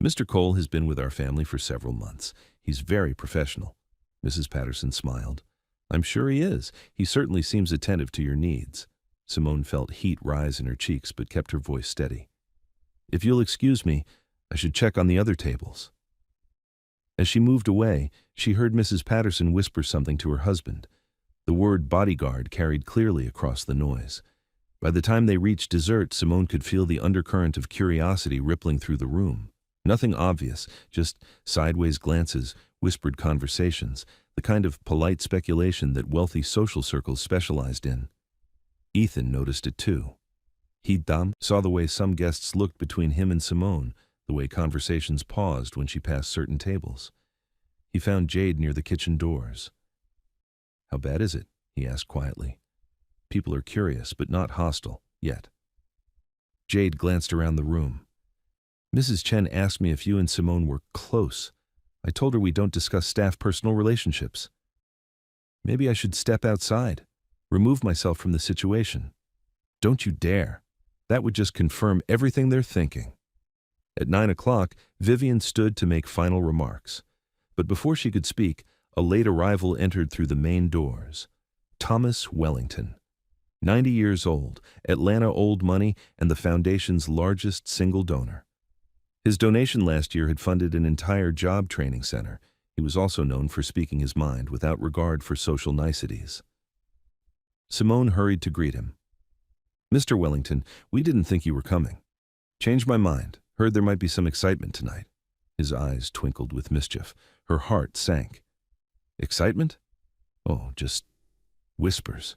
"Mr. Cole has been with our family for several months. He's very professional." Mrs. Patterson smiled. "I'm sure he is. He certainly seems attentive to your needs." Simone felt heat rise in her cheeks but kept her voice steady. "If you'll excuse me, I should check on the other tables." As she moved away, she heard Mrs. Patterson whisper something to her husband. The word bodyguard carried clearly across the noise. By the time they reached dessert, Simone could feel the undercurrent of curiosity rippling through the room. Nothing obvious, just sideways glances, whispered conversations, the kind of polite speculation that wealthy social circles specialized in. Ethan noticed it too. He saw the way some guests looked between him and Simone, the way conversations paused when she passed certain tables. He found Jade near the kitchen doors. "How bad is it?" he asked quietly. "People are curious, but not hostile, yet." Jade glanced around the room. "Mrs. Chen asked me if you and Simone were close. I told her we don't discuss staff personal relationships. Maybe I should step outside, remove myself from the situation." "Don't you dare. That would just confirm everything they're thinking." At 9 o'clock, Vivian stood to make final remarks. But before she could speak, a late arrival entered through the main doors. Thomas Wellington, 90 years old, Atlanta Old Money, and the foundation's largest single donor. His donation last year had funded an entire job training center. He was also known for speaking his mind without regard for social niceties. Simone hurried to greet him. "Mr. Wellington, we didn't think you were coming. Changed my mind. Heard there might be some excitement tonight." His eyes twinkled with mischief. Her heart sank. "Excitement? Oh, just whispers.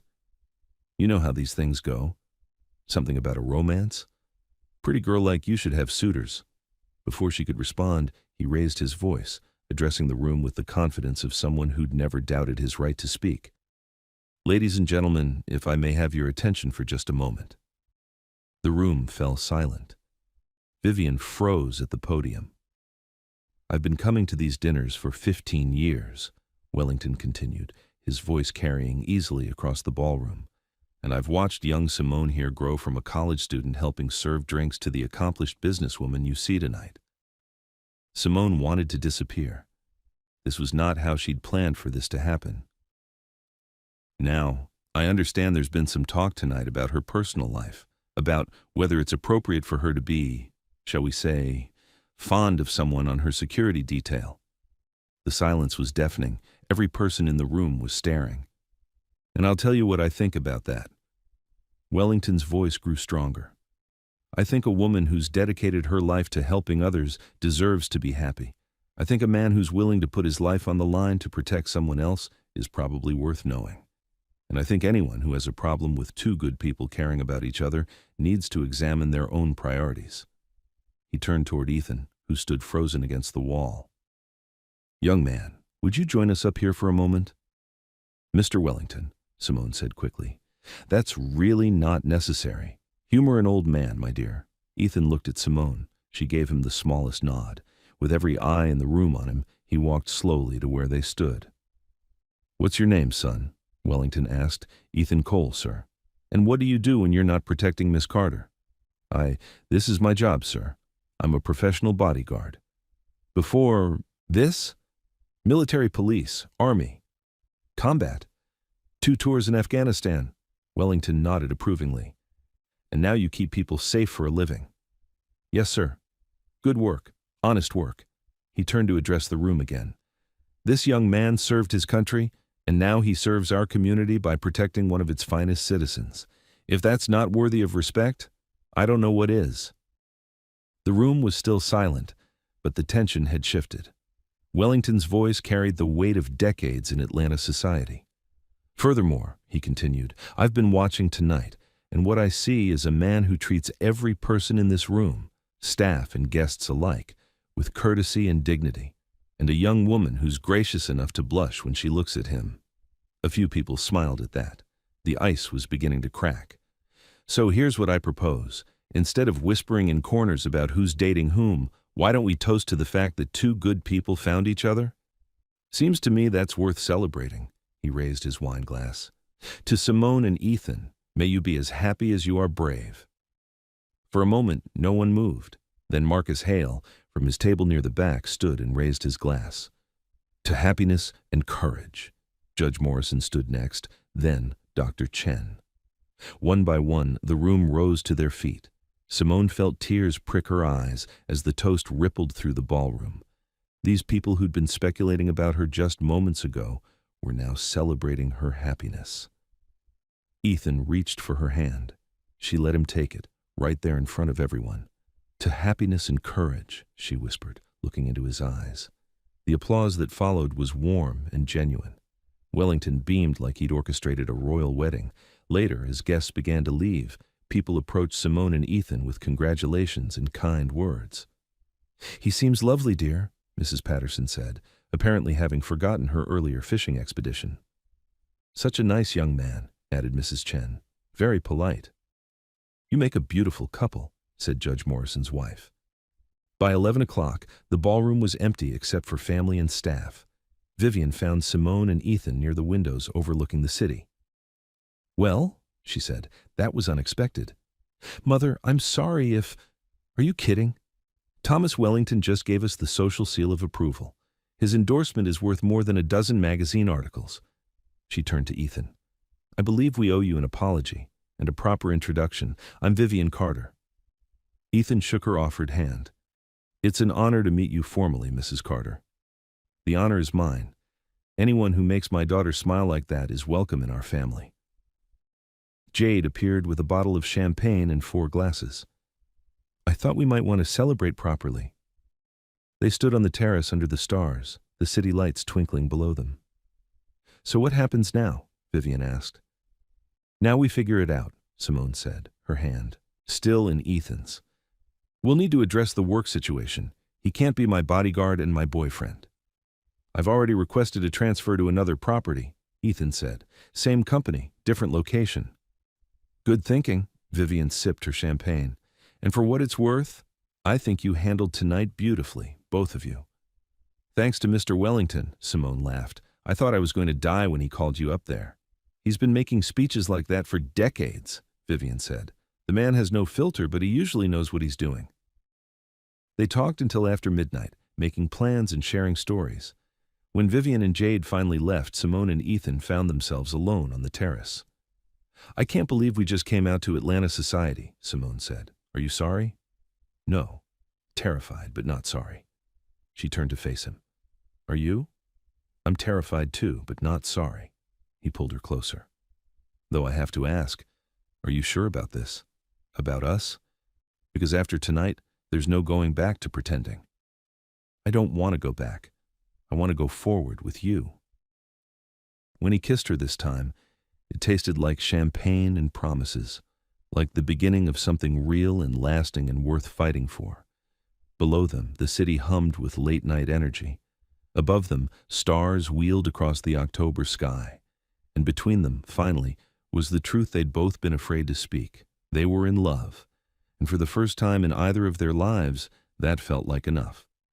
You know how these things go. Something about a romance? Pretty girl like you should have suitors." Before she could respond, he raised his voice, addressing the room with the confidence of someone who'd never doubted his right to speak. "Ladies and gentlemen, if I may have your attention for just a moment." The room fell silent. Vivian froze at the podium. "I've been coming to these dinners for 15 years, Wellington continued, his voice carrying easily across the ballroom. "And I've watched young Simone here grow from a college student helping serve drinks to the accomplished businesswoman you see tonight." Simone wanted to disappear. This was not how she'd planned for this to happen. "Now, I understand there's been some talk tonight about her personal life, about whether it's appropriate for her to be, shall we say, fond of someone on her security detail." The silence was deafening. Every person in the room was staring. "And I'll tell you what I think about that." Wellington's voice grew stronger. "I think a woman who's dedicated her life to helping others deserves to be happy. I think a man who's willing to put his life on the line to protect someone else is probably worth knowing. And I think anyone who has a problem with two good people caring about each other needs to examine their own priorities." He turned toward Ethan, who stood frozen against the wall. "Young man, would you join us up here for a moment?" "Mr. Wellington," Simone said quickly, "that's really not necessary. Humor an old man, my dear." Ethan looked at Simone. She gave him the smallest nod. With every eye in the room on him, he walked slowly to where they stood. "What's your name, son?" Wellington asked. "Ethan Cole, sir." "And what do you do when you're not protecting Miss Carter?" This is my job, sir. I'm a professional bodyguard." "Before this?" "Military police, army, combat, 2 tours in Afghanistan." Wellington nodded approvingly. "And now you keep people safe for a living." "Yes, sir. Good work, honest work." He turned to address the room again. "This young man served his country, and now he serves our community by protecting one of its finest citizens. If that's not worthy of respect, I don't know what is." The room was still silent, but the tension had shifted. Wellington's voice carried the weight of decades in Atlanta society. "Furthermore," he continued, "I've been watching tonight, and what I see is a man who treats every person in this room, staff and guests alike, with courtesy and dignity, and a young woman who's gracious enough to blush when she looks at him." A few people smiled at that. The ice was beginning to crack. "So here's what I propose. Instead of whispering in corners about who's dating whom, why don't we toast to the fact that 2 good people found each other? Seems to me that's worth celebrating." He raised his wine glass. "To Simone and Ethan, may you be as happy as you are brave." For a moment, no one moved. Then Marcus Hale, from his table near the back, stood and raised his glass. "To happiness and courage." Judge Morrison stood next, then Dr. Chen. One by one, the room rose to their feet. Simone felt tears prick her eyes as the toast rippled through the ballroom. These people who'd been speculating about her just moments ago were now celebrating her happiness. Ethan reached for her hand. She let him take it, right there in front of everyone. "To happiness and courage," she whispered, looking into his eyes. The applause that followed was warm and genuine. Wellington beamed like he'd orchestrated a royal wedding. Later, as guests began to leave, people approached Simone and Ethan with congratulations and kind words. "He seems lovely, dear," Mrs. Patterson said, apparently having forgotten her earlier fishing expedition. "Such a nice young man," added Mrs. Chen. "Very polite." "You make a beautiful couple," said Judge Morrison's wife. By 11 o'clock, the ballroom was empty except for family and staff. Vivian found Simone and Ethan near the windows overlooking the city. "Well," she said, "that was unexpected. Mother, I'm sorry if—" "Are you kidding? Thomas Wellington just gave us the social seal of approval. His endorsement is worth more than a dozen magazine articles." She turned to Ethan. I believe we owe you an apology and a proper introduction. I'm Vivian Carter." Ethan shook her offered hand. "It's an honor to meet you formally, Mrs. Carter." "The honor is mine. Anyone who makes my daughter smile like that is welcome in our family." Jade appeared with a bottle of champagne and 4 glasses. "I thought we might want to celebrate properly." They stood on the terrace under the stars, the city lights twinkling below them. "So what happens now?" Vivian asked. "Now we figure it out," Simone said, her hand still in Ethan's. "We'll need to address the work situation. He can't be my bodyguard and my boyfriend." "I've already requested a transfer to another property," Ethan said. "Same company, different location." "Good thinking," Vivian sipped her champagne. "And for what it's worth, I think you handled tonight beautifully, both of you." "Thanks to Mr. Wellington," Simone laughed. "I thought I was going to die when he called you up there." "He's been making speeches like that for decades," Vivian said. "The man has no filter, but he usually knows what he's doing." They talked until after midnight, making plans and sharing stories. When Vivian and Jade finally left, Simone and Ethan found themselves alone on the terrace. "I can't believe we just came out to Atlanta society," Simone said. "Are you sorry?" "No." Terrified, but not sorry. She turned to face him. "Are you?" "I'm terrified too, but not sorry." He pulled her closer. "Though I have to ask, are you sure about this? About us? Because after tonight, there's no going back to pretending." "I don't want to go back. I want to go forward with you." When he kissed her this time, it tasted like champagne and promises, like the beginning of something real and lasting and worth fighting for. Below them, the city hummed with late-night energy. Above them, stars wheeled across the October sky. And between them, finally, was the truth they'd both been afraid to speak. They were in love, and for the first time in either of their lives, that felt like enough.